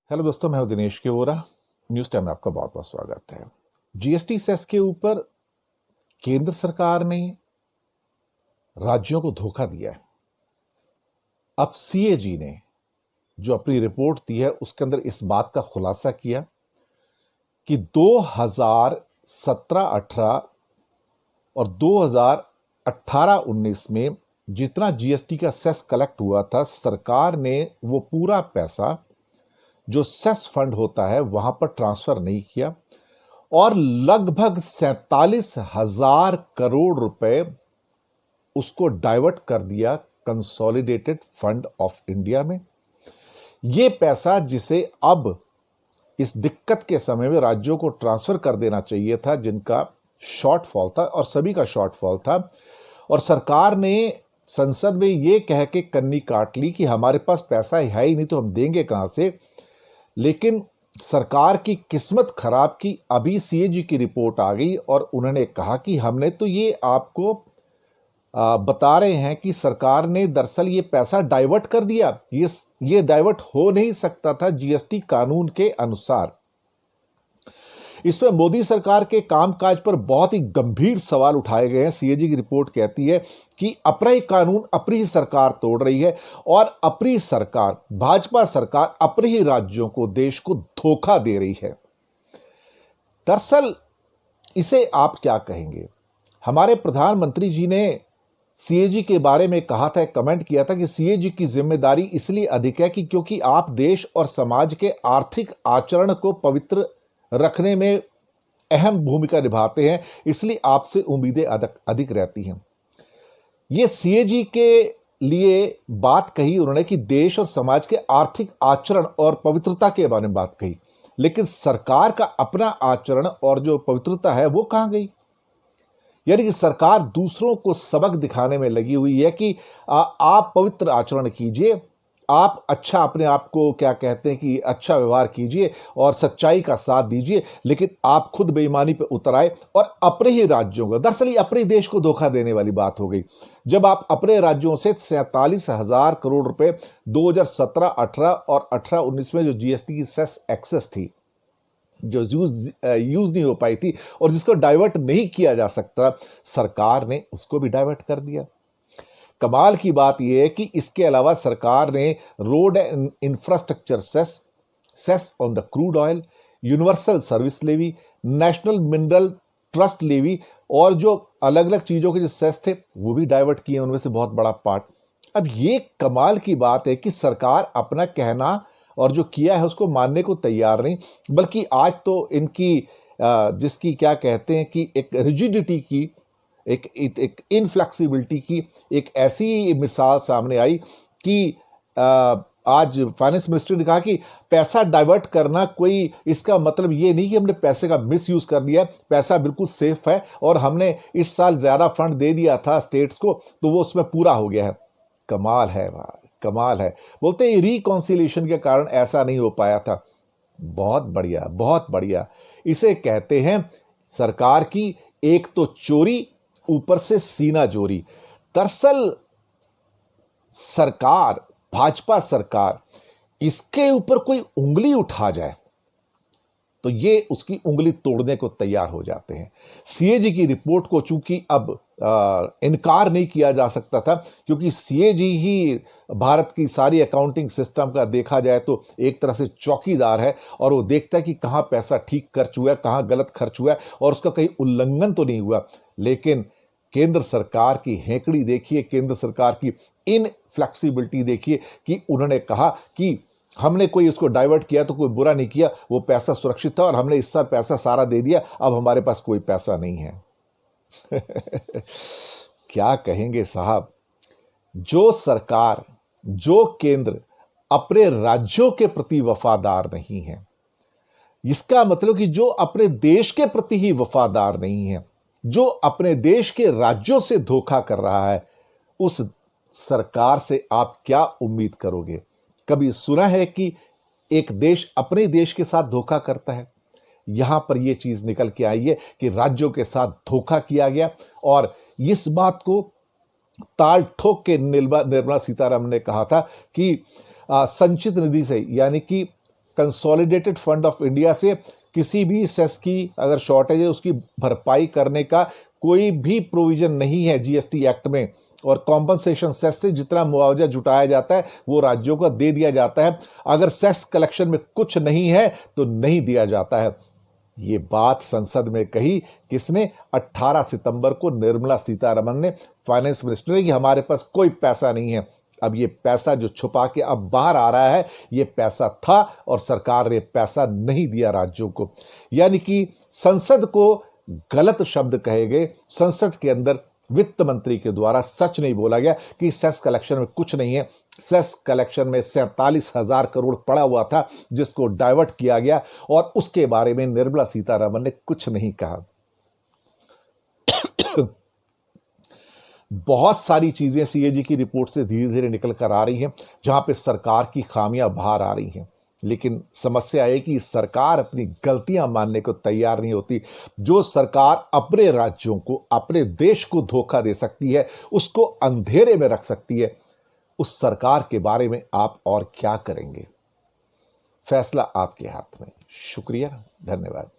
Hello दोस्तों, मैं हूं दिनेश के वोरा। न्यूज़ टाइम में आपका बहुत बहुत स्वागत है। जीएसटी सेस के ऊपर केंद्र सरकार ने राज्यों को धोखा दिया है। अब सीएजी ने जो अपनी रिपोर्ट दी है उसके अंदर इस बात का खुलासा किया कि 2017-18 और 2018-19 में जितना जीएसटी का सेस कलेक्ट हुआ था, सरकार ने वो पूरा पैसा जो सेस फंड होता है वहां पर ट्रांसफर नहीं किया और लगभग 47,000 करोड़ रुपए उसको डाइवर्ट कर दिया कंसोलिडेटेड फंड ऑफ इंडिया में। यह पैसा जिसे अब इस दिक्कत के समय में राज्यों को ट्रांसफर कर देना चाहिए था, जिनका शॉर्टफॉल था और सभी का शॉर्टफॉल था, और सरकार ने संसद में यह कह के कन्नी काट ली कि हमारे पास पैसा है ही नहीं तो हम देंगे कहां से। लेकिन सरकार की किस्मत खराब की अभी सीएजी की रिपोर्ट आ गई और उन्होंने कहा कि हमने तो ये आपको बता रहे हैं कि सरकार ने दरअसल ये पैसा डाइवर्ट कर दिया। ये डाइवर्ट हो नहीं सकता था जीएसटी कानून के अनुसार। इसमें मोदी सरकार के कामकाज पर बहुत ही गंभीर सवाल उठाए गए हैं। सीएजी की रिपोर्ट कहती है कि अपना ही कानून अपनी ही सरकार तोड़ रही है और अपनी सरकार, भाजपा सरकार, अपने ही राज्यों को, देश को धोखा दे रही है। दरअसल इसे आप क्या कहेंगे? हमारे प्रधानमंत्री जी ने सीएजी के बारे में कहा था, कमेंट किया था कि सीएजी की जिम्मेदारी इसलिए अधिक है कि क्योंकि आप देश और समाज के आर्थिक आचरण को पवित्र रखने में अहम भूमिका निभाते हैं, इसलिए आपसे उम्मीदें अधिक रहती हैं। यह सीएजी के लिए बात कही उन्होंने कि देश और समाज के आर्थिक आचरण और पवित्रता के बारे में बात कही, लेकिन सरकार का अपना आचरण और जो पवित्रता है वो कहां गई? यानी कि सरकार दूसरों को सबक दिखाने में लगी हुई है कि आप पवित्र आचरण कीजिए, आप अच्छा, अपने आप को क्या कहते हैं कि अच्छा व्यवहार कीजिए और सच्चाई का साथ दीजिए, लेकिन आप खुद बेईमानी पे उतर आए और अपने ही राज्यों को, दरअसल ये अपने देश को धोखा देने वाली बात हो गई। जब आप अपने राज्यों से 47,000 करोड़ रुपए 2017-18 और 18-19 में जो जीएसटी की सेस एक्सेस थी, जो यूज नहीं हो पाई थी और जिसको डाइवर्ट नहीं किया जा सकता, सरकार ने उसको भी डाइवर्ट कर दिया। कमाल की बात यह है कि इसके अलावा सरकार ने road and infrastructure cess, cess on the crude oil, universal service levy, national mineral trust levy और जो अलग अलग चीजों के जो सेस थे वो भी डाइवर्ट किए, उनमें से बहुत बड़ा पार्ट। अब ये कमाल की बात है कि सरकार अपना कहना और जो किया है उसको मानने को तैयार नहीं, बल्कि आज तो इनकी जिसकी क्या कहते हैं कि एक रिजिडिटी की, एक इनफ्लेक्सिबिलिटी की एक ऐसी मिसाल सामने आई कि आज फाइनेंस मिनिस्टर ने कहा कि पैसा डाइवर्ट करना कोई, इसका मतलब ये नहीं कि हमने पैसे का मिसयूज कर लिया, पैसा बिल्कुल सेफ है और हमने इस साल ज्यादा फंड दे दिया था स्टेट्स को तो वो उसमें पूरा हो गया है। कमाल है भाई, कमाल है। बोलते हैं रिकॉन्सिलिएशन के कारण ऐसा नहीं हो पाया था। बहुत बढ़िया, बहुत बढ़िया। इसे कहते हैं सरकार की एक तो चोरी, ऊपर से सीना जोरी। दरअसल सरकार, भाजपा सरकार, इसके ऊपर कोई उंगली उठा जाए तो ये उसकी उंगली तोड़ने को तैयार हो जाते हैं। सीएजी की रिपोर्ट को चूंकि अब इनकार नहीं किया जा सकता था, क्योंकि सीएजी ही भारत की सारी अकाउंटिंग सिस्टम का देखा जाए तो एक तरह से चौकीदार है और वो देखता है कि कहां पैसा ठीक खर्च हुआ है, कहां गलत खर्च हुआ है और उसका कहीं उल्लंघन तो नहीं हुआ। लेकिन केंद्र सरकार की हेकड़ी देखिए, केंद्र सरकार की इनफ्लेक्सिबिलिटी देखिए कि उन्होंने कहा कि हमने कोई उसको डाइवर्ट किया तो कोई बुरा नहीं किया, वो पैसा सुरक्षित था और हमने इस साल पैसा सारा दे दिया, अब हमारे पास कोई पैसा नहीं है। क्या कहेंगे साहब? जो सरकार, जो केंद्र अपने राज्यों के प्रति वफादार नहीं है, इसका मतलब कि जो अपने देश के प्रति ही वफादार नहीं है, जो अपने देश के राज्यों से धोखा कर रहा है, उस सरकार से आप क्या उम्मीद करोगे? कभी सुना है कि एक देश अपने देश के साथ धोखा करता है? यहां पर यह चीज निकल के आई है कि राज्यों के साथ धोखा किया गया और इस बात को ताल ठोक के निर्मला सीतारमण ने कहा था कि संचित निधि से, यानी कि कंसोलिडेटेड फंड ऑफ इंडिया से किसी भी सेस की अगर शॉर्टेज है उसकी भरपाई करने का कोई भी प्रोविजन नहीं है जीएसटी एक्ट में। और कॉम्पनसेशन सेस से जितना मुआवजा जुटाया जाता है वो राज्यों को दे दिया जाता है। अगर सेस कलेक्शन में कुछ नहीं है तो नहीं दिया जाता है। ये बात संसद में कही किसने? 18 सितंबर को निर्मला सीतारमण ने, फाइनेंस मिनिस्टर ने, कि हमारे पास कोई पैसा नहीं है। अब ये पैसा जो छुपा के अब बाहर आ रहा है, ये पैसा था और सरकार ने पैसा नहीं दिया राज्यों को। यानी कि संसद को गलत शब्द कहे गए। संसद के अंदर वित्त मंत्री के द्वारा सच नहीं बोला गया कि सेस कलेक्शन में कुछ नहीं है। सेस कलेक्शन में 47,000 करोड़ पड़ा हुआ था जिसको डाइवर्ट किया गया और उसके बारे में निर्मला सीतारमण ने कुछ नहीं कहा। बहुत सारी चीजें सीएजी की रिपोर्ट से धीरे धीरे निकल कर आ रही हैं जहां पे सरकार की खामियां बाहर आ रही हैं, लेकिन समस्या है कि सरकार अपनी गलतियां मानने को तैयार नहीं होती। जो सरकार अपने राज्यों को, अपने देश को धोखा दे सकती है, उसको अंधेरे में रख सकती है, उस सरकार के बारे में आप और क्या करेंगे? फैसला आपके हाथ में। शुक्रिया, धन्यवाद।